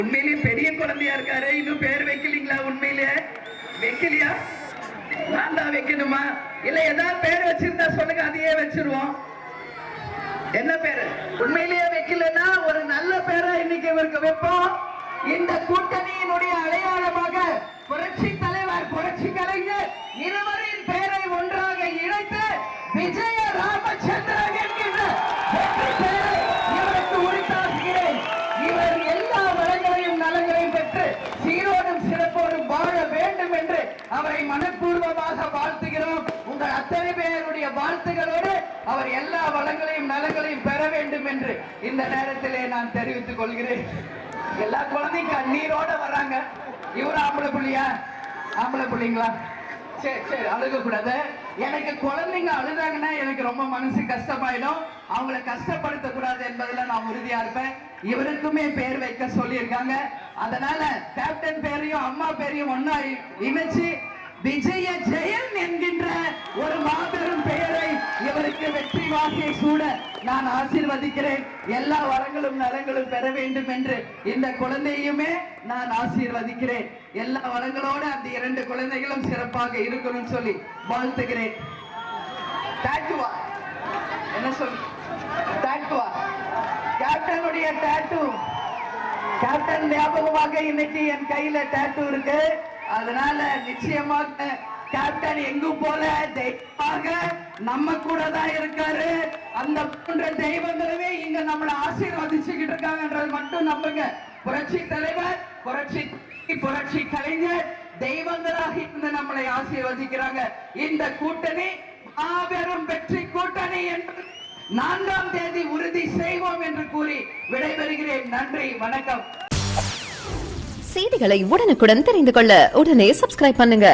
உண்மையிலேயே பெரிய குழந்தையா இருக்காரு. இன்னும் பேர் வைக்கலீங்களா? உண்மையிலேயே வைக்கலையா? நான் தான் வைக்கணுமா? இல்ல ஏதாவது பேர் வச்சிருந்தா சொல்லுங்க, அதையே வச்சிருவோம். என்ன பேரு? உண்மையிலேயே வைக்கலன்னா ஒரு நல்ல பேரை இன்னைக்கு இவருக்கு வைப்போம். இந்த கூட்டணியினுடைய அடையாளமாக புரட்சி தலைவர், புரட்சி கலைஞர் இருவரின் பெயரை ஒன்றாக இணைத்து விஜய ராமச்சந்திரன் என்கின்ற பெயரை இவருக்கு உரித்தாக்குகிறேன். இவர் எல்லா வளங்களையும் நலங்களையும் பெற்று சீரோடும் சிறப்போடும் வாழ வேண்டும் என்று அவரை மனப்பூர்வமாக வாழ்த்துகிறோம். உங்கள் அத்தனை பேருடைய வாழ்த்துகளோடு அவர் எல்லா வளங்களையும் நலங்களையும் பெற வேண்டும் என்று இந்த நேரத்திலே நான் தெரிவித்துக் கொள்கிறேன். எல்லா குழந்தைங்க கண்ணீரோட வராங்க. இவரு ஆம்பளை புள்ளியா? ஆம்பளை புள்ளிங்களா? சரி சரி, அழுக கூடாது. எனக்கு குழந்தைங்க அழுதாங்கன்னா எனக்கு ரொம்ப மனசு கஷ்டமாயிடும். அவங்களை கஷ்டப்படுத்த கூடாது என்பதுல நான் உறுதியா இருப்பேன். இவருக்குமே பேர் வைக்க சொல்லியிருக்காங்க. அதனால கேப்டன் பேரையும் அம்மா பேரையும் ஒன்னா இணைச்சு விஜய ஜெயன் என்கின்ற ஒரு மாபெரும் பெயரை இவருக்கு வெற்றி வாசியை சூட நான் ஆசீர்வதிக்கிறேன். எல்லா வரங்களும் நலங்களும் பெற வேண்டும் என்று இந்த குழந்தையுமே நான் ஆசீர்வதிக்கிறேன். எல்லா வளங்களோடு அந்த இரண்டு குழந்தைகளும் சிறப்பாக இருக்கணும்னு சொல்லி வாழ்த்துகிறேன். டாட்டுவா என்ன சொல்லு? டாட்டுவா கேப்டனுடைய டாட்டு. கேப்டன் ஞாபகமாக இன்னைக்கு என் கையில டாட்டு இருக்கு. அதனால நிச்சயமாக கேப்டன் எங்கும் போல தெய்வமாக நம்ம கூட தான் இருக்காரு. அந்த போன்ற தெய்வங்களுமே இங்க நம்மளை ஆசீர்வதிச்சுக்கிட்டு இருக்காங்கன்றது மட்டும் நம்புங்க. புரட்சி தலைவர், புரட்சி கலைஞர் தெய்வங்களாக இருந்து நம்மளை ஆசீர்வதிக்கிறாங்க. இந்த கூட்டணி மாபெரும் வெற்றி கூட்டணி என்று 4ஆம் தேதி உறுதி செய்வோம் என்று கூறி விடைபெறுகிறேன். நன்றி, வணக்கம். செய்திகளை உடனுக்குடன் தெரிந்து கொள்ள உடனே சப்ஸ்கிரைப் பண்ணுங்க.